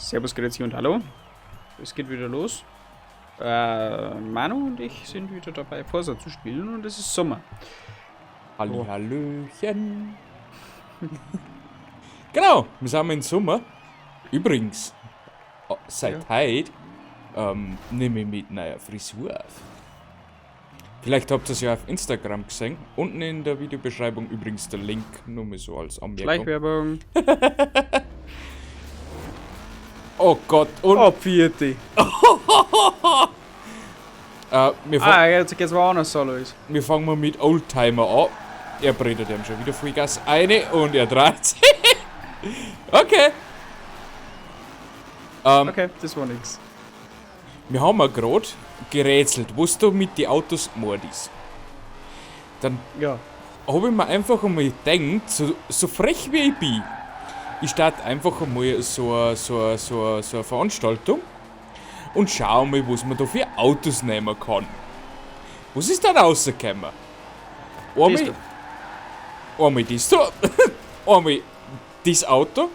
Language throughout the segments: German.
Servus, grüezi und hallo. Es geht wieder los. Manu und ich sind wieder dabei, Forza zu spielen und es ist Sommer. Oh. Hallihallöchen. Genau, wir sind im Sommer. Übrigens, seit heute nehme ich mit neuer Frisur auf. Vielleicht habt ihr es ja auf Instagram gesehen. Unten in der Videobeschreibung übrigens der Link, nur mal so als Anmerkung. Schleichwerbung. Oh Gott, und Oh, vierte. Jetzt geht's woanders so los. wir fangen mal mit Oldtimer an. Er breitet ihm schon wieder Vollgas eine und er dreht sich. Okay. Okay, das war nix. Wir haben ja gerade gerätselt, was da mit den Autos gemacht ist. Dann Ja. habe ich mir einfach einmal gedacht, so frech wie ich bin, ich starte einfach einmal so eine Veranstaltung und schau mal, was man da für Autos nehmen kann. Was ist dann rausgekommen? Einmal das da, einmal das Auto.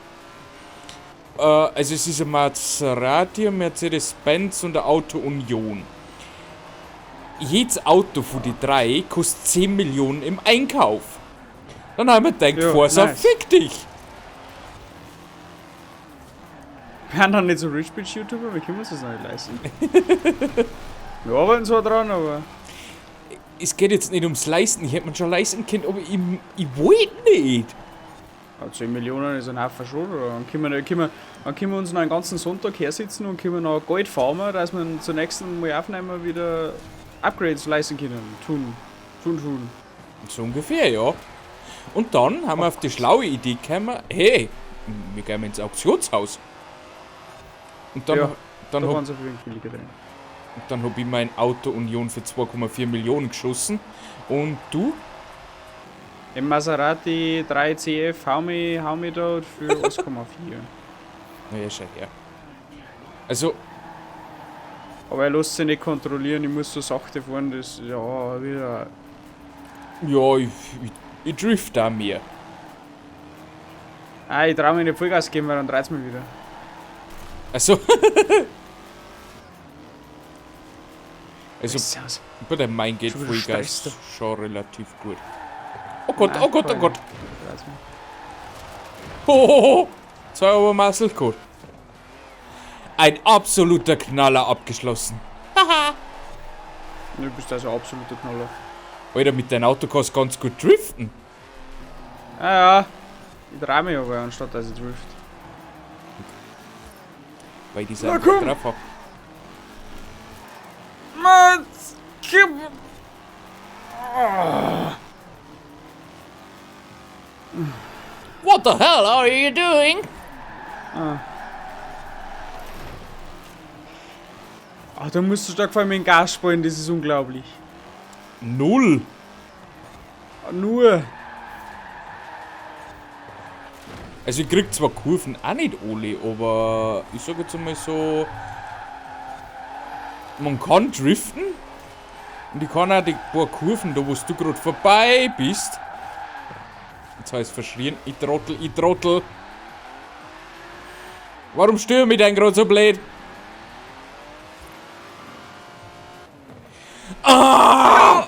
Also es ist ein Maserati, ein Mercedes-Benz und ein Auto Union. Jedes Auto von den drei kostet 10 Millionen im Einkauf. Dann haben wir gedacht, Ja, Forza, nice. fick dich! Wir haben dann nicht so Rich Bitch YouTuber, wir können uns das nicht leisten. Wir arbeiten zwar dran, aber. Es geht jetzt nicht ums Leisten, ich hätte mir schon leisten können, aber ich wollte nicht. Ja, 10 Millionen ist ein Haufen schon, oder? Dann können wir uns noch einen ganzen Sonntag hersitzen und können noch Gold farmen, dass wir zur nächsten Mal aufnehmen wieder Upgrades leisten können. Tun. So ungefähr, ja. Und dann haben wir auf die schlaue Idee gekommen, hey, wir gehen ins Auktionshaus. Und dann, Ja, dann da hab waren sie für billiger drin. Dann habe ich mein Auto Union für 2,4 Millionen geschossen. Und du? Im Maserati 3CF hau mich dort für 1,4. Naja, schau her. Also, Aber er lässt sich nicht kontrollieren, ich muss so sachte fahren, das ja wieder. ja, ich drift auch mehr. Ich trau mich nicht Vollgas geben, weil dann dreht's mich wieder. Also, also Ist bei dem Main geht Schon wieder Vollgas stresst schon relativ gut. Oh Gott, Nein, oh Gott, oh voll. Gott. Dreht's mich. Hohoho. 2 Euro Muscle-Code. Ein absoluter Knaller abgeschlossen. Du bist also absoluter Knaller. Alter, mit deinem Auto kannst du ganz gut driften. Ja. Ich trau mich aber, anstatt dass ich drift. Weil die Na sind komm. drauf hab. Mann! What the hell are you doing? Da musst du stark vor allem in den Gas springen, das ist unglaublich. Null. Nur. Also ich krieg zwar Kurven auch nicht alle, aber ich sag jetzt einmal so, man kann driften und ich kann auch die paar Kurven, da wo du gerade vorbei bist. Jetzt heißt verschrien, ich Trottel. Warum stürme ich denn gerade so blöd? Ah!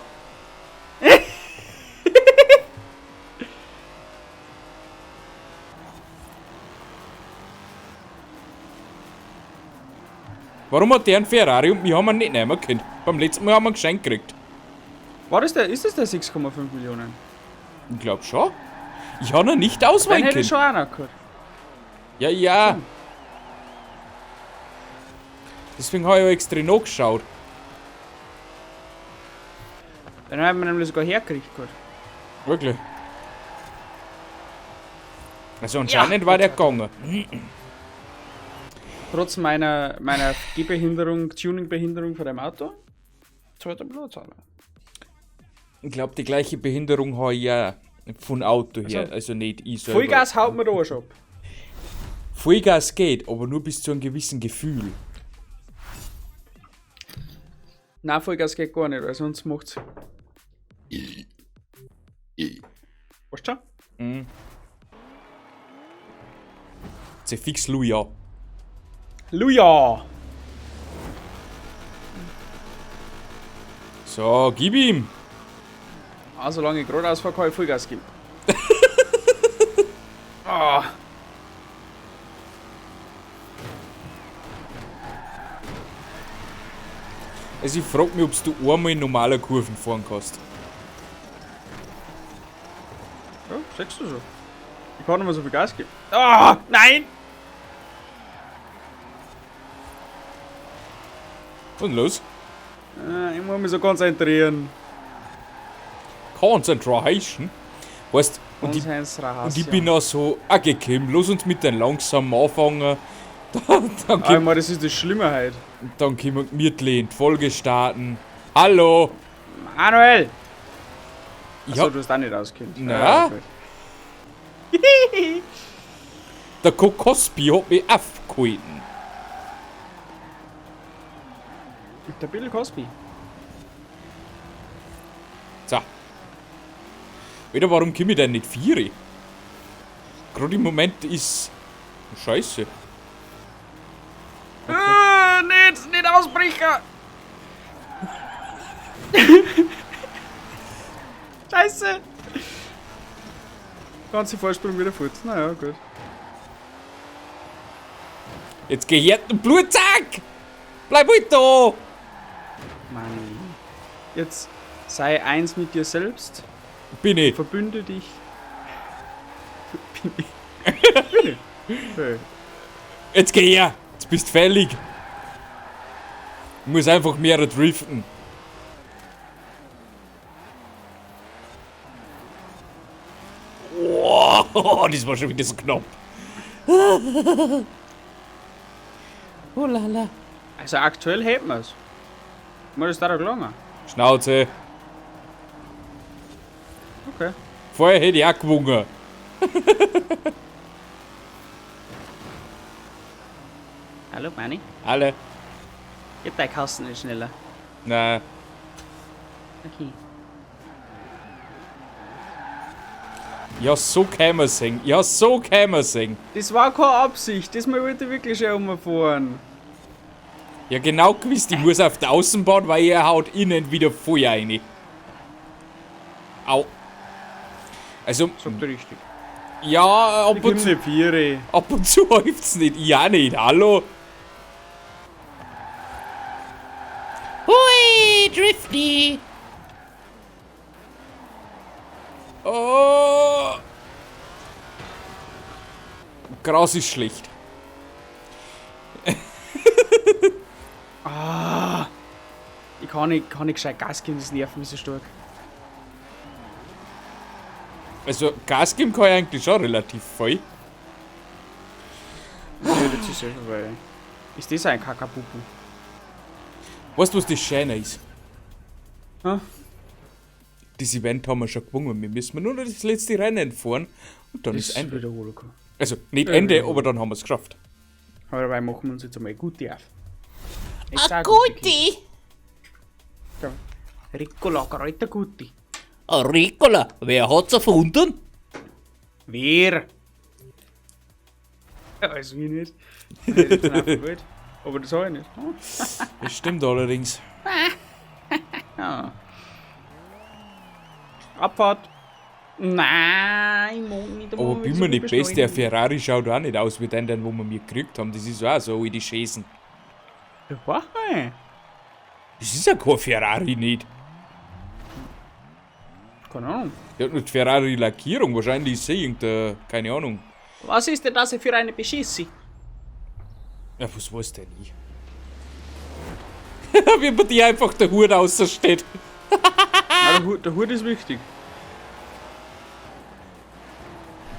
Warum hat der einen Ferrari und wir haben ihn nicht nehmen können? Beim letzten Mal haben wir ein Geschenk gekriegt. Ist das der 6,5 Millionen? Ich glaub schon. Ich habe ihn nicht Den ausweichen hätte ich können. schon auch noch gehabt. Ja. Deswegen habe ich auch extra nachgeschaut. Den haben wir nämlich sogar hergekriegt gehabt. Wirklich. Also anscheinend war der gegangen. Trotz meiner Gehbehinderung, Tuning-Behinderung von dem Auto. Zweiter Platz, aber. Ich glaube, die gleiche Behinderung habe ich ja von Auto her. Also, Also nicht ich selber. Vollgas haut mir da schon ab. Vollgas geht, aber nur bis zu einem gewissen Gefühl. Nein, Vollgas geht gar nicht, weil sonst macht's. Weißt du schon? Sie fix Louis an. Luja! So, gib ihm. Ah, solange ich geradeaus fahre, kann ich Vollgas geben. Ah. Also ich frag mich, ob du einmal in normaler Kurven fahren kannst. Ja, sagst du so. Ich kann nicht mehr so viel Gas geben. Ah, nein! Und los. Ich muss mich so konzentrieren. Concentration. Weißt und ich bin auch so angekommen. Lass uns mit den langsamen anfangen. Einmal, das ist das Schlimme halt. Dann können wir gemütlich in die Folge starten. Hallo! Manuel! Ja. Achso, du hast auch nicht auskennt. Na? Der Kokospi hat mich aufgehalten. Der Bill Cosby. So. Wieder, warum komme ich denn nicht 4? Gerade im Moment ist... Scheiße. Nicht Ausbrecher! Scheiße! Ganze Vorsprung wieder fort. Naja, gut. Jetzt gehört ein Blutsack! Bleib halt da! Mann. Jetzt sei eins mit dir selbst. Bin ich. Verbünde dich. Bin ich. Hey. Jetzt geh her! Jetzt bist du fällig! Ich muss einfach mehr driften. Oh, das war schon wieder so knapp. Oh lala. Also aktuell hält man es. Mal das dauert lange. Schnauze. Okay. Vorher hätte ich auch gewungen. Hallo Manni. Alle. Gib deine Kasten nicht schneller. Nein. Okay. Ja, so kann man singen. Ja, so kann man singen. Das war keine Absicht. Das Mal wollte ich wirklich schon umfahren. Ja, genau gewusst, ich muss auf der Außenbahn, weil er haut innen wieder voll rein. Au. Also, Sagt er richtig. ja, Ich gebe eine Viere. ab und zu läuft's nicht. Ich auch nicht. Hallo? Hui, Drifty! Oh. Gras ist schlecht. Ich kann nicht gescheit Gas geben, das nervt mich so stark. Also, Gas geben kann ich eigentlich schon relativ voll. Ja, das ist sicher, weil. Ist das ein Kakapupu? Weißt du, was das Schöne ist? Hä? Das Event haben wir schon gewonnen. Wir müssen nur noch das letzte Rennen fahren und dann ist Ende. wiederholen kann. Also, nicht Ende, aber dann haben wir es geschafft. Aber dabei machen wir uns jetzt einmal gute auf. A Guti! Ricola, Kräuter Guti. A Ricola, wer hat's erfunden? Wer? Ja, also wie nicht. Ich hätte jetzt einfach gewählt. Aber das habe ich nicht. Das stimmt allerdings. Ja. Abfahrt. Nein, ich mag nicht. Aber bin mir nicht best, der Ferrari schaut auch nicht aus wie den wo wir mir gekriegt haben. Das ist auch so wie die Schäsen. Ja, wach mal. Das ist ja kein Ferrari nicht. Keine Ahnung. Der hat nur die Ferrari-Lackierung. Wahrscheinlich ist sie irgendeine, keine Ahnung. Was ist denn das für eine Beschissi? Ja, was weiß der nicht? Wie bei dir einfach der Hut außersteht. Der Hut ist wichtig.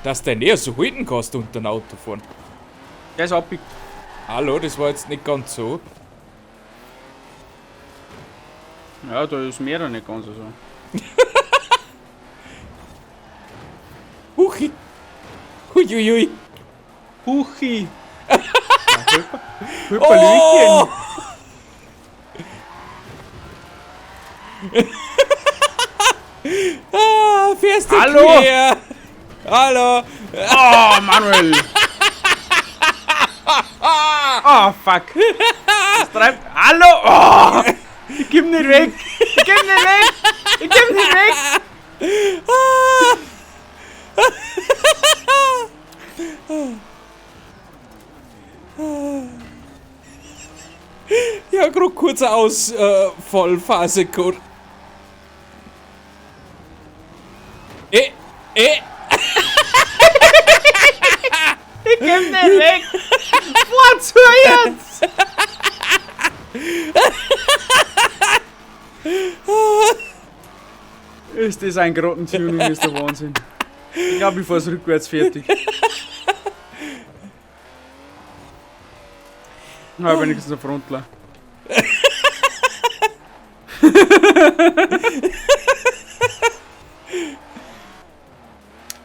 Dass der näher so halten kannst unter dem Auto fahren. Der ist abbiegt. Hallo, das war jetzt nicht ganz so. Ja, da ist mehr dann nicht ganz so. Huchi. Huiuiui. Huchi. Oh! Ah, fährst du Hallo? quer? Hallo. Oh, Manuel. Oh, fuck. Das treibt. Hallo! Oh! Ich geb nicht weg! Ich geb nicht weg! Ich geb nicht weg! Ja, gerade kurze Ausfallphase gehabt. Ich geb nicht weg! Wozu jetzt? Ist das ein Grottentuning, ist der Wahnsinn. Ich glaube, ich fahr's rückwärts fertig. Na, wenigstens der Frontler.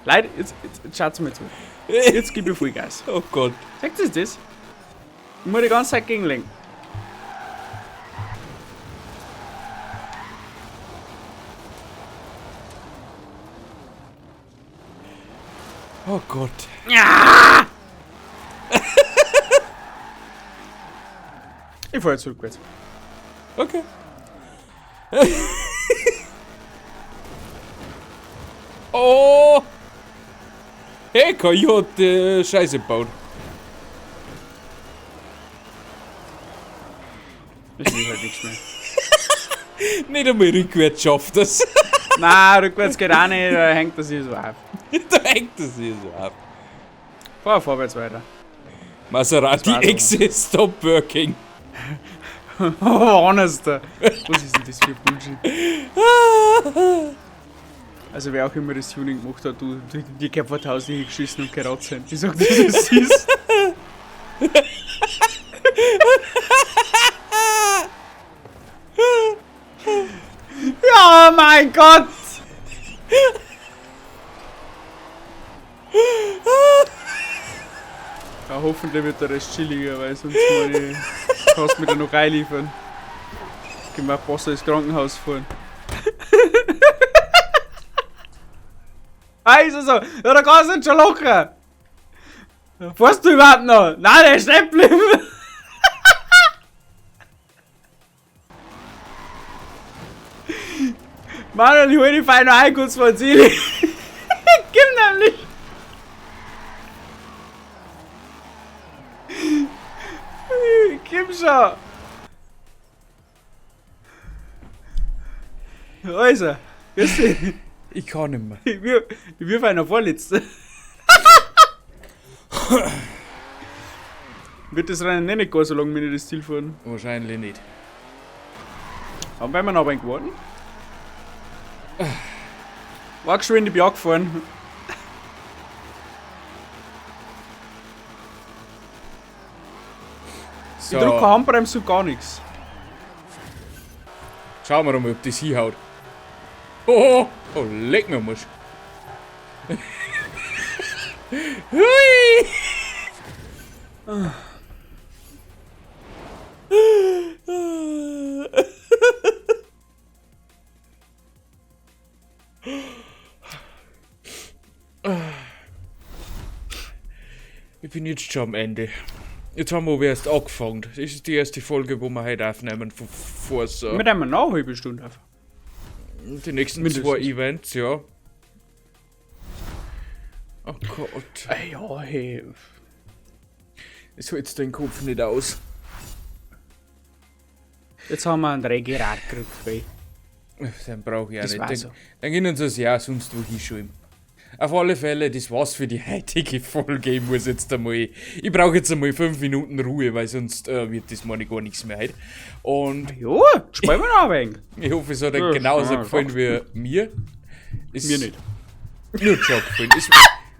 Leute, jetzt schaut's mir zu. Jetzt gib ich Vollgas. Oh Gott. Sagt ihr das? Ich muss die ganze Zeit gegenlenken. Oh Gott. Ja! Ich fahr jetzt rückwärts. Okay. Oh! Hey, KI hat Scheiße gebaut. Das ist halt nichts mehr. Nicht einmal rückwärts schafft das. Nein, rückwärts geht auch nicht, da hängt das hier so auf. Da hängt das hier so ab. Fahr vorwärts weiter. Maserati Das war so. Exit Stop Working. Oh, honester. Was ist denn das für Bullshit? Also wer auch immer das Tuning gemacht hat, du, die Körpertausend hier geschissen und geratzt sind. Die sagt, das ist süß. Ja, mein Gott! Ja, hoffentlich wird der Rest chilliger, weil sonst kannst du mir da noch reinliefern. Gehen wir besser ins Krankenhaus fahren. Ah, ist er so? Ja, da kannst du nicht schon locker! Fährst du überhaupt noch? Nein, der ist stehen geblieben! Manuel, ich hol die Feine ein, kurz vor Ziel. Gib nämlich! Gib schon! Also, grüß dich. Ich kann nicht mehr. Ich wirf einer Vorletzte. Wird das Rennen nicht gehen, solange wir nicht das Ziel fahren? Wahrscheinlich nicht. Haben wir noch einen geworden? War geschwind in die Berg gefahren. So, Ich drück keine Handbremse und gar nichts. schauen wir mal, ob das hinhaut. Oh, oh, leck mir muss. Hui! Ich bin jetzt schon am Ende. Jetzt haben wir erst angefangen. Das ist die erste Folge, wo wir heute aufnehmen von Forza. Mit einem noch eine halbe Stunde auf. Die nächsten Mindestens. 2 Events, ja. Oh Gott. Ja, hey. Es hält den Kopf nicht aus. Jetzt haben wir einen Regerat gekriegt, ey. Den brauche ich auch Das nicht. war Den, so. dann gehen uns das Jahr sonst wo hinschulen. Auf alle Fälle, das war's für die heutige Folge. Ich muss jetzt einmal. Ich brauche jetzt einmal 5 Minuten Ruhe, weil sonst wird das meine gar nichts mehr heute. Und Ja, spielen wir noch ein wenig. ich hoffe, es hat euch Ja, genauso ja, gefallen wie mir. Es, Mir nicht. Mir hat schon gefallen.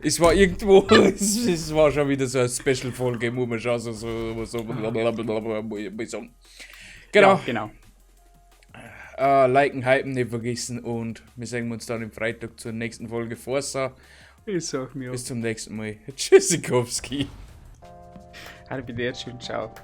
Es war irgendwo. Es war schon wieder so eine Special-Folge, muss man schon so sagen. Genau. Ja, genau. Liken, hypen nicht vergessen und wir sehen uns dann am Freitag zur nächsten Folge Forza. Ich sag mir. Bis zum nächsten Mal. Tschüssikowski. Arrivederci und ciao.